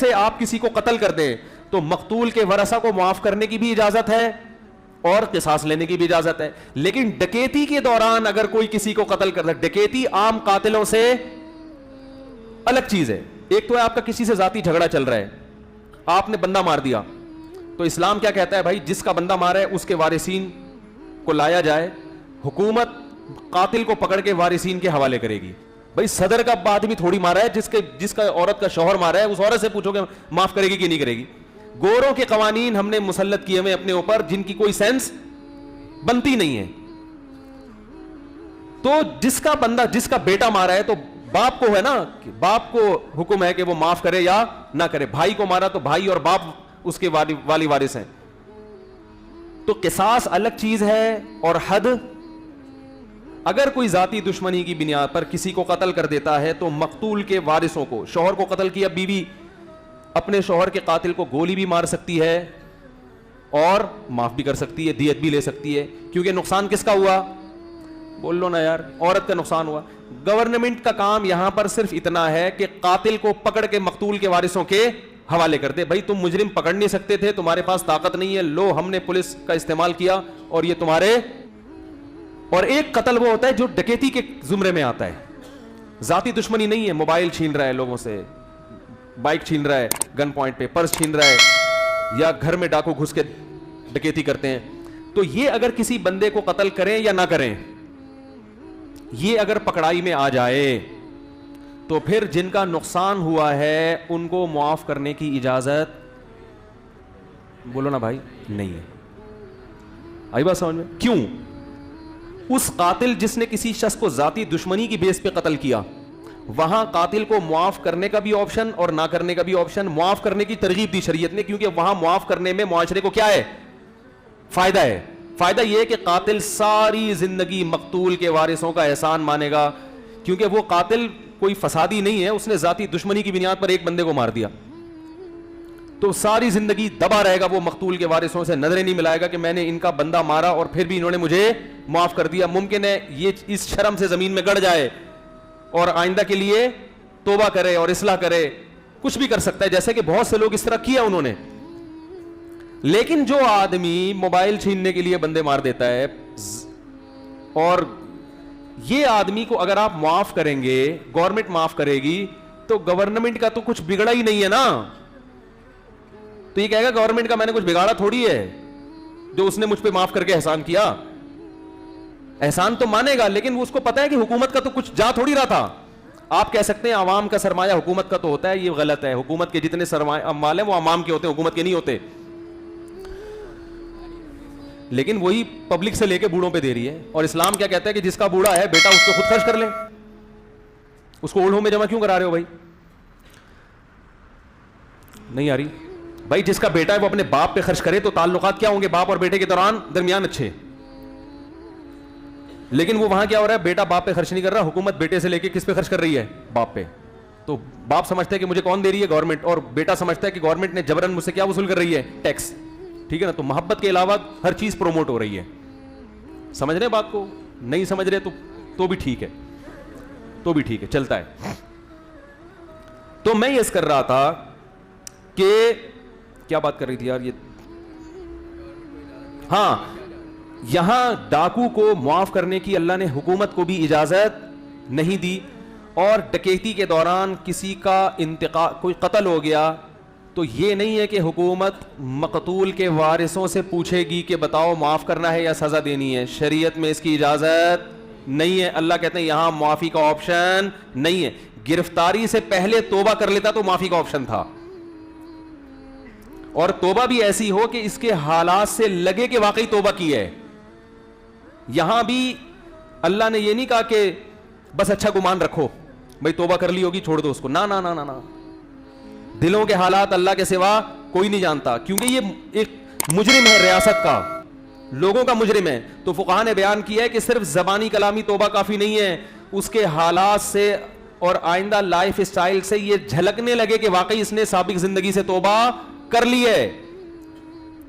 سے آپ کسی کو قتل کر دیں تو مقتول کے ورثہ کو معاف کرنے کی بھی اجازت ہے اور قصاص لینے کی بھی اجازت ہے. لیکن ڈکیتی کے دوران اگر کوئی کسی کو قتل کر دے, ڈکیتی عام قاتلوں سے الگ چیز ہے. ایک تو ہے آپ کا کسی سے ذاتی جھگڑا چل رہا ہے, آپ نے بندہ مار دیا, تو اسلام کیا کہتا ہے, بھائی جس کا بندہ مارا ہے اس کے وارثین کو لایا جائے, حکومت قاتل کو پکڑ کے وارثین کے حوالے کرے گی. بھائی صدر کا آدمی تھوڑی مارا ہے, جس کا عورت کا شوہر مارا ہے اس عورت سے پوچھو کہ معاف کرے گی کہ نہیں کرے گی. گوروں کے قوانین ہم نے مسلط کیے ہوئے اپنے اوپر جن کی کوئی سینس بنتی نہیں ہے. تو جس کا بندہ, جس کا بیٹا مارا ہے تو باپ کو ہے نا, باپ کو حکم ہے کہ وہ معاف کرے یا نہ کرے. بھائی کو مارا تو بھائی اور باپ اس کے والی وارث ہیں. تو قصاص الگ چیز ہے اور حد. اگر کوئی ذاتی دشمنی کی بنیاد پر کسی کو قتل کر دیتا ہے تو مقتول کے وارثوں کو, شوہر کو قتل کیا, بیوی اپنے شوہر کے قاتل کو گولی بھی مار سکتی ہے اور معاف بھی کر سکتی ہے, دیت بھی لے سکتی ہے. کیونکہ نقصان کس کا ہوا, بول لو نا یار, عورت کا نقصان ہوا. گورنمنٹ کا کام یہاں پر صرف اتنا ہے کہ قاتل کو پکڑ کے مقتول کے وارثوں کے حوالے کر دے. بھائی تم مجرم پکڑ نہیں سکتے تھے, تمہارے پاس طاقت نہیں ہے, لو ہم نے پولیس کا استعمال کیا اور یہ تمہارے. اور ایک قتل وہ ہوتا ہے جو ڈکیتی کے زمرے میں آتا ہے, ذاتی دشمنی نہیں ہے, موبائل چھین رہا ہے لوگوں سے, بائک چھین رہا ہے گن پوائنٹ پہ, پرس چھین رہا ہے, یا گھر میں ڈاکو گھس کے ڈکیتی کرتے ہیں. تو یہ اگر کسی بندے کو قتل کریں یا نہ کریں, یہ اگر پکڑائی میں آ جائے تو پھر جن کا نقصان ہوا ہے ان کو معاف کرنے کی اجازت, بولو نا بھائی, نہیں ہے. آئی بات سمجھ میں؟ کیوں؟ اس قاتل جس نے کسی شخص کو ذاتی دشمنی کی بیس پہ قتل کیا, وہاں قاتل کو معاف کرنے کا بھی آپشن اور نہ کرنے کا بھی آپشن. معاف کرنے کی ترغیب دی شریعت نے, کیونکہ وہاں معاف کرنے میں معاشرے کو کیا ہے, فائدہ ہے. فائدہ یہ ہے کہ قاتل ساری زندگی مقتول کے وارثوں کا احسان مانے گا, کیونکہ وہ قاتل کوئی فسادی نہیں ہے, اس نے ذاتی دشمنی کی بنیاد پر ایک بندے کو مار دیا, تو ساری زندگی دبا رہے گا وہ مقتول کے وارثوں سے, نظریں نہیں ملائے گا کہ میں نے ان کا بندہ مارا اور پھر بھی انہوں نے مجھے معاف کر دیا. ممکن ہے یہ اس شرم سے زمین میں گڑ جائے اور آئندہ کے لیے توبہ کرے اور اصلاح کرے, کچھ بھی کر سکتا ہے, جیسے کہ بہت سے لوگ اس طرح کیا انہوں نے. لیکن جو آدمی موبائل چھیننے کے لیے بندے مار دیتا ہے, اور یہ آدمی کو اگر آپ معاف کریں گے, گورنمنٹ معاف کرے گی, تو گورنمنٹ کا تو کچھ بگڑا ہی نہیں ہے نا. تو یہ کہے گا گورنمنٹ کا میں نے کچھ بگاڑا تھوڑی ہے, جو اس نے مجھ پہ معاف کر کے احسان کیا. احسان تو مانے گا, لیکن وہ اس کو پتا ہے کہ حکومت کا تو کچھ جا تھوڑی رہا تھا. آپ کہہ سکتے ہیں عوام کا سرمایہ حکومت کا تو ہوتا ہے, یہ غلط ہے. حکومت کے جتنے سرمایہ اموال ہیں وہ عوام کے ہوتے ہیں, حکومت کے نہیں ہوتے. لیکن وہی پبلک سے لے کے بوڑھوں پہ دے رہی ہے. اور اسلام کیا کہتا ہے کہ جس کا بوڑھا ہے بیٹا اس کو خود خرچ کر لے. اس کو اوڑھوں میں جمع کیوں کرا رہے ہو بھائی؟ نہیں آ رہی بھائی. جس کا بیٹا ہے وہ اپنے باپ پہ خرچ کرے تو تعلقات کیا ہوں گے باپ اور بیٹے کے درمیان اچھے. لیکن وہ وہاں کیا ہو رہا ہے, بیٹا باپ پہ خرچ نہیں کر رہا, حکومت بیٹے سے لے کے کس پہ خرچ کر رہی ہے, باپ پہ. تو باپ سمجھتا ہے کہ مجھے کون دے رہی ہے, گورنمنٹ, اور بیٹا سمجھتا ہے کہ گورنمنٹ نے جبرن مجھ سے کیا وصول کر رہی ہے, ٹیکس. ٹھیک ہے نا. تو محبت کے علاوہ ہر چیز پروموٹ ہو رہی ہے. سمجھ رہے بات کو؟ نہیں سمجھ رہے تو بھی ٹھیک ہے, تو بھی ٹھیک ہے, چلتا ہے. تو میں یہ کر رہا تھا کہ کیا بات کر رہی تھی یار یہ, ہاں, یہاں ڈاکو کو معاف کرنے کی اللہ نے حکومت کو بھی اجازت نہیں دی. اور ڈکیتی کے دوران کسی کا انتقال, کوئی قتل ہو گیا, تو یہ نہیں ہے کہ حکومت مقتول کے وارثوں سے پوچھے گی کہ بتاؤ معاف کرنا ہے یا سزا دینی ہے. شریعت میں اس کی اجازت نہیں ہے. اللہ کہتے ہیں یہاں معافی کا آپشن نہیں ہے. گرفتاری سے پہلے توبہ کر لیتا تو معافی کا آپشن تھا, اور توبہ بھی ایسی ہو کہ اس کے حالات سے لگے کہ واقعی توبہ کی ہے. یہاں بھی اللہ نے یہ نہیں کہا کہ بس اچھا گمان رکھو, بھائی توبہ کر لی ہوگی چھوڑ دو اس کو. نا نا نا نا نا, دلوں کے حالات اللہ کے سوا کوئی نہیں جانتا, کیونکہ یہ ایک مجرم ہے, ریاست کا, لوگوں کا مجرم ہے. تو فقہاء نے بیان کیا ہے کہ صرف زبانی کلامی توبہ کافی نہیں ہے, اس کے حالات سے اور آئندہ لائف اسٹائل سے یہ جھلکنے لگے کہ واقعی اس نے سابق زندگی سے توبہ کر لی ہے.